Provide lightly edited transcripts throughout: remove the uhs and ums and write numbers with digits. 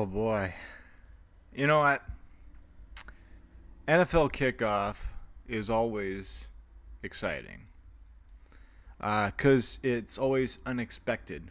Oh boy. You know what? NFL kickoff is always exciting. Because it's always unexpected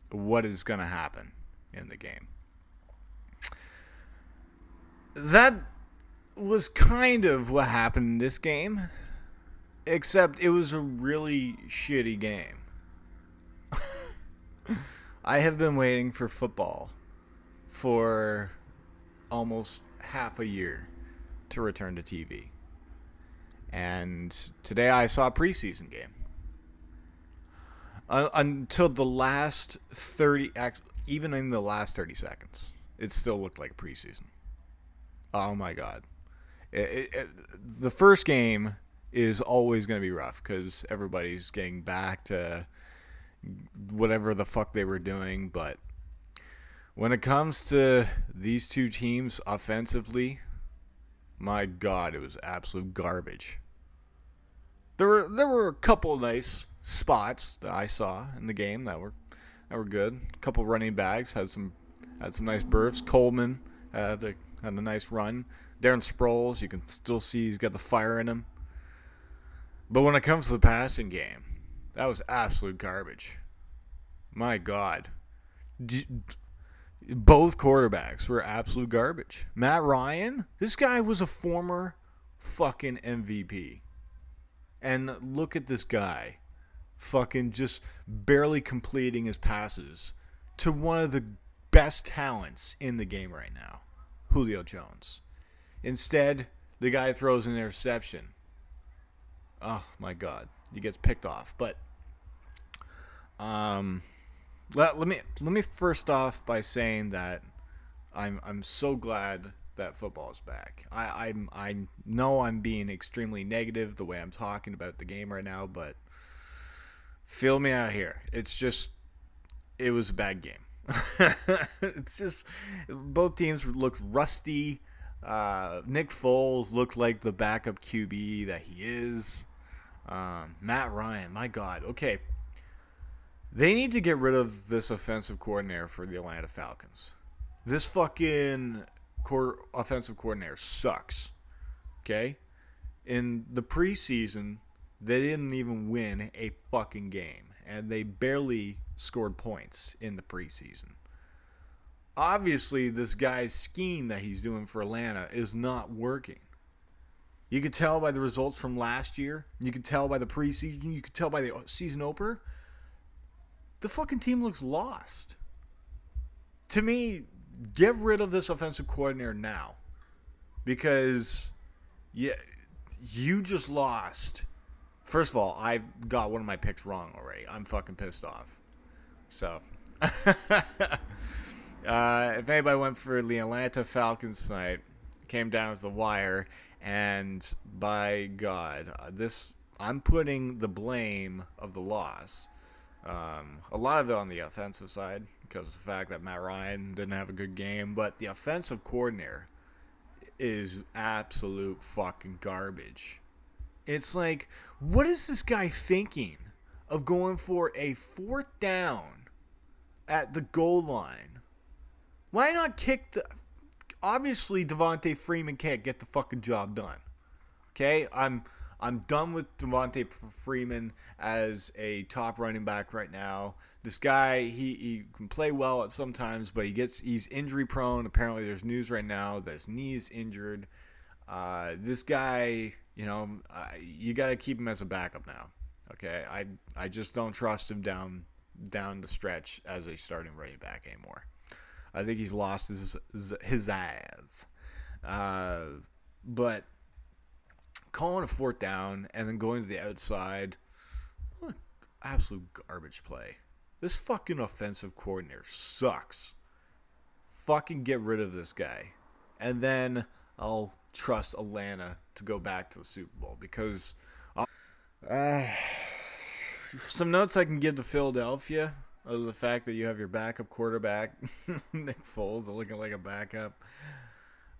what is going to happen in the game. That was kind of what happened in this game, except it was a really shitty game. I have been waiting for football for almost half a year to return to TV. And today I saw a preseason game. Until the last 30, even in the last 30 seconds, it still looked like a preseason. Oh my God. The first game is always going to be rough because everybody's getting back to whatever the fuck they were doing. But when it comes to these two teams offensively, my God, it was absolute garbage. There were a couple nice spots that I saw in the game that were good. A couple running backs had some nice bursts. Coleman had a nice run. Darren Sproles, you can still see he's got the fire in him. But when it comes to the passing game, that was absolute garbage. My God. Both quarterbacks were absolute garbage. Matt Ryan, this guy was a former fucking MVP. And look at this guy fucking just barely completing his passes to one of the best talents in the game right now, Julio Jones. Instead, the guy throws an interception. Oh my God, he gets picked off. But let me first off by saying that I'm so glad that football is back. I know I'm being extremely negative the way I'm talking about the game right now, but feel me out here. It was a bad game. It's just both teams looked rusty. Nick Foles looked like the backup QB that he is. Matt Ryan, my God. Okay. They need to get rid of this offensive coordinator for the Atlanta Falcons. This fucking offensive coordinator sucks. Okay? In the preseason, they didn't even win a fucking game. And they barely scored points in the preseason. Obviously, this guy's scheme that he's doing for Atlanta is not working. You could tell by the results from last year. You could tell by the preseason. You could tell by the season opener. The fucking team looks lost. To me, get rid of this offensive coordinator now. Because you just lost. First of all, I got one of my picks wrong already. I'm fucking pissed off. So, if anybody went for the Atlanta Falcons tonight, it came down to the wire. And by God, I'm putting the blame of the loss. A lot of it on the offensive side because of the fact that Matt Ryan didn't have a good game. But the offensive coordinator is absolute fucking garbage. It's like, what is this guy thinking of going for a 4th down at the goal line? Why not kick the... Obviously, Devontae Freeman can't get the fucking job done. Okay? I'm done with Devontae Freeman as a top running back right now. This guy, he can play well at sometimes, but he's injury prone. Apparently, there's news right now that his knee is injured. This guy, you got to keep him as a backup now. Okay? I just don't trust him down the stretch as a starting running back anymore. I think he's lost his ass. But calling a 4th down and then going to the outside, what absolute garbage play. This fucking offensive coordinator sucks. Fucking get rid of this guy. And then I'll trust Atlanta to go back to the Super Bowl. Because some notes I can give to Philadelphia of the fact that you have your backup quarterback, Nick Foles, looking like a backup.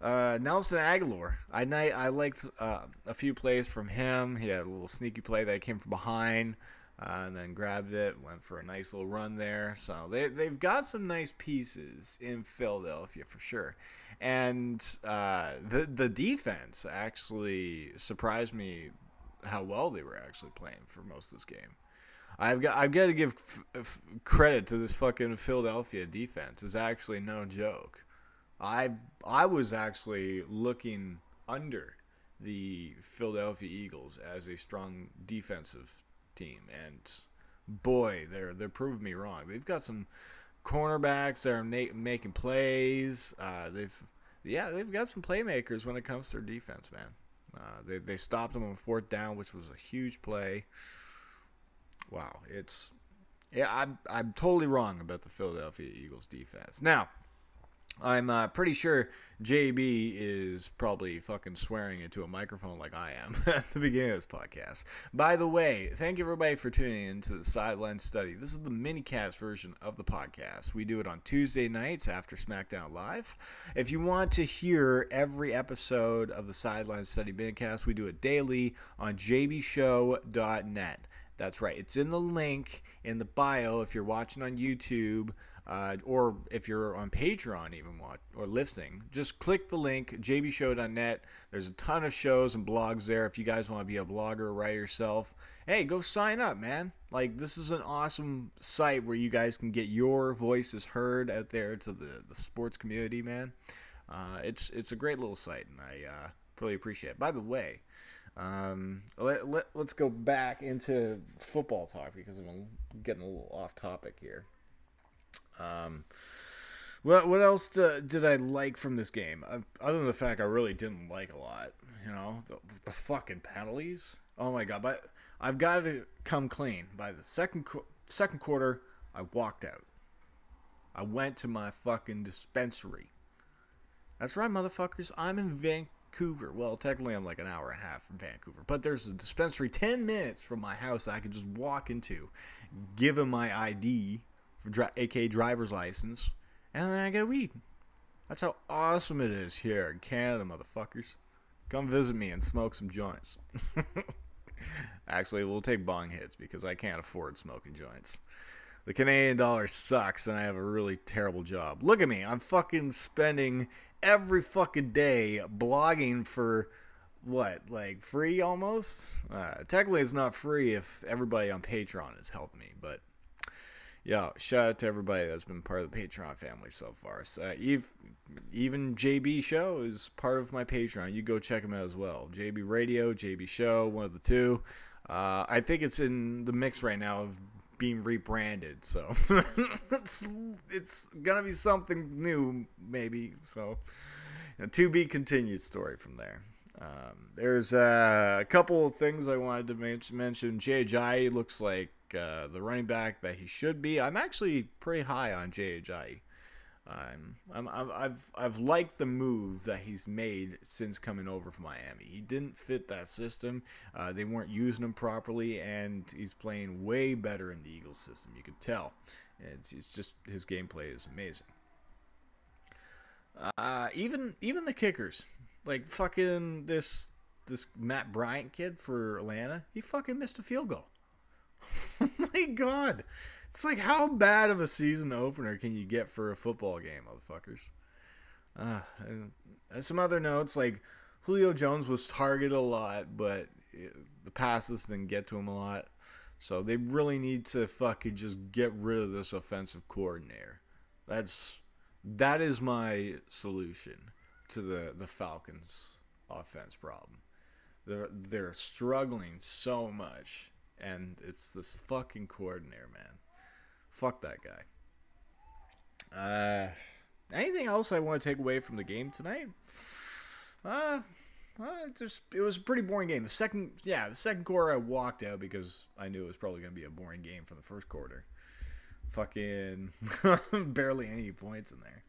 Nelson Aguilar. I liked a few plays from him. He had a little sneaky play that came from behind. and then grabbed it, went for a nice little run there. So they've got some nice pieces in Philadelphia for sure. And the defense actually surprised me how well they were actually playing for most of this game. I've got to give credit to this fucking Philadelphia defense. It's actually no joke. I was actually looking under the Philadelphia Eagles as a strong defensive team, and boy, they're proving me wrong. They've got some cornerbacks that are making plays. They've got some playmakers when it comes to their defense, man. They stopped them on 4th down, which was a huge play. Wow, I'm totally wrong about the Philadelphia Eagles defense. Now, I'm pretty sure JB is probably fucking swearing into a microphone like I am at the beginning of this podcast. By the way, thank you everybody for tuning in to the Sideline Study. This is the mini-cast version of the podcast. We do it on Tuesday nights after SmackDown Live. If you want to hear every episode of the Sideline Study mini-cast, we do it daily on jbshow.net. That's right. It's in the link in the bio if you're watching on YouTube. Or if you're on Patreon even or listening, just click the link, jbshow.net. There's a ton of shows and blogs there. If you guys want to be a blogger or write yourself, hey, go sign up, man. Like, this is an awesome site where you guys can get your voices heard out there to the sports community, man. It's a great little site, and I really appreciate it. By the way, let's go back into football talk because I'm getting a little off topic here. What else did I like from this game? Other than the fact I really didn't like a lot, the fucking penalties. Oh my god! But I've got to come clean. By the second quarter, I walked out. I went to my fucking dispensary. That's right, motherfuckers. I'm in Vancouver. Well, technically, I'm like an hour and a half from Vancouver, but there's a dispensary 10 minutes from my house that I could just walk into, give him my ID. aka driver's license, and then I get weed. That's how awesome it is here in Canada, motherfuckers. Come visit me and smoke some joints. Actually, we'll take bong hits because I can't afford smoking joints. The Canadian dollar sucks and I have a really terrible job. Look at me, I'm fucking spending every fucking day blogging for what, like free almost? Technically it's not free if everybody on Patreon has helped me, but yo, shout out to everybody that's been part of the Patreon family so far. So even JB Show is part of my Patreon. You go check him out as well. JBRadio, JB Show, one of the two. I think it's in the mix right now of being rebranded. So it's going to be something new, maybe. So to be continued story from there. There's a couple of things I wanted to mention. JHI looks like the running back that he should be. I'm actually pretty high on JHI. I've liked the move that he's made since coming over from Miami. He didn't fit that system. They weren't using him properly, and he's playing way better in the Eagles system. You could tell. It's just his gameplay is amazing. Even the kickers, like fucking this Matt Bryant kid for Atlanta, he fucking missed a field goal. Oh my god. It's like, how bad of a season opener can you get for a football game, motherfuckers? And some other notes, like Julio Jones was targeted a lot, but the passes didn't get to him a lot. So they really need to fucking just get rid of this offensive coordinator. That is my solution to the Falcons' offense problem. They're struggling so much. And it's this fucking coordinator, man. Fuck that guy. Anything else I want to take away from the game tonight? It was a pretty boring game. The second quarter I walked out because I knew it was probably going to be a boring game from the first quarter. Fucking barely any points in there.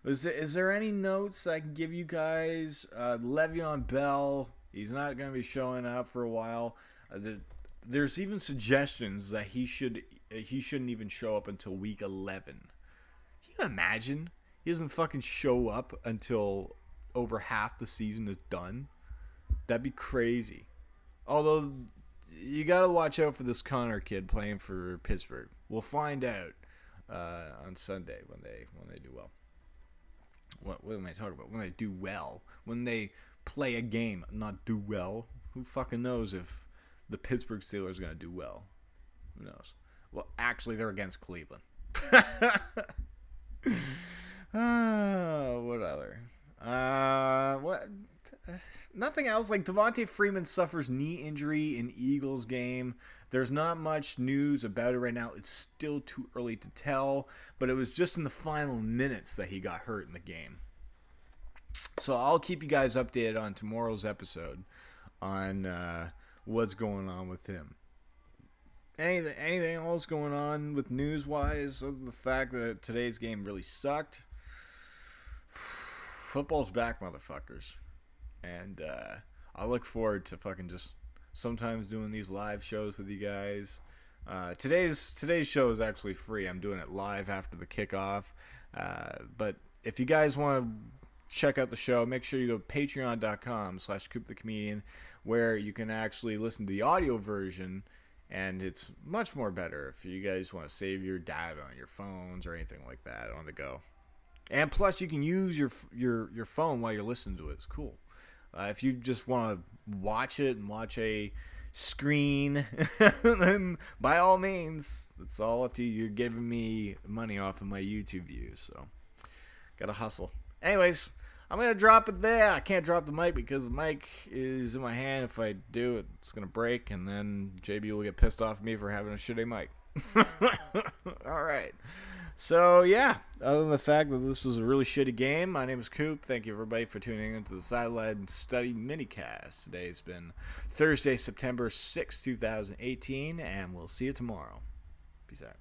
Is there any notes I can give you guys? Le'Veon Bell, he's not going to be showing up for a while. There's even suggestions that he shouldn't even show up until week 11. Can you imagine? He doesn't fucking show up until over half the season is done. That'd be crazy. Although you got to watch out for this Connor kid playing for Pittsburgh. We'll find out on Sunday when they do well. What am I talking about? When they do well. When they play a game, not do well. Who fucking knows if the Pittsburgh Steelers are going to do well? Who knows? Well, actually, they're against Cleveland. What other? What? Nothing else. Like, Devontae Freeman suffers knee injury in Eagles game. There's not much news about it right now. It's still too early to tell, but it was just in the final minutes that he got hurt in the game. So I'll keep you guys updated on tomorrow's episode on what's going on with him. Anything else going on with news-wise other than the fact that today's game really sucked? Football's back, motherfuckers. And I look forward to fucking just sometimes doing these live shows with you guys. Today's show is actually free. I'm doing it live after the kickoff. But if you guys want to check out the show, make sure you go to patreon.com/CoopTheComedian, where you can actually listen to the audio version, and it's much more better if you guys want to save your data on your phones or anything like that on the go. And plus, you can use your phone while you're listening to it. It's cool. If you just want to watch it and watch a screen, then by all means, it's all up to you. You're giving me money off of my YouTube views, so gotta hustle. Anyways, I'm going to drop it there. I can't drop the mic because the mic is in my hand. If I do, it's going to break, and then JB will get pissed off at me for having a shitty mic. All right. So, yeah, other than the fact that this was a really shitty game, my name is Coop. Thank you, everybody, for tuning into the Sideline Study Minicast. Today's been Thursday, September 6, 2018, and we'll see you tomorrow. Peace out.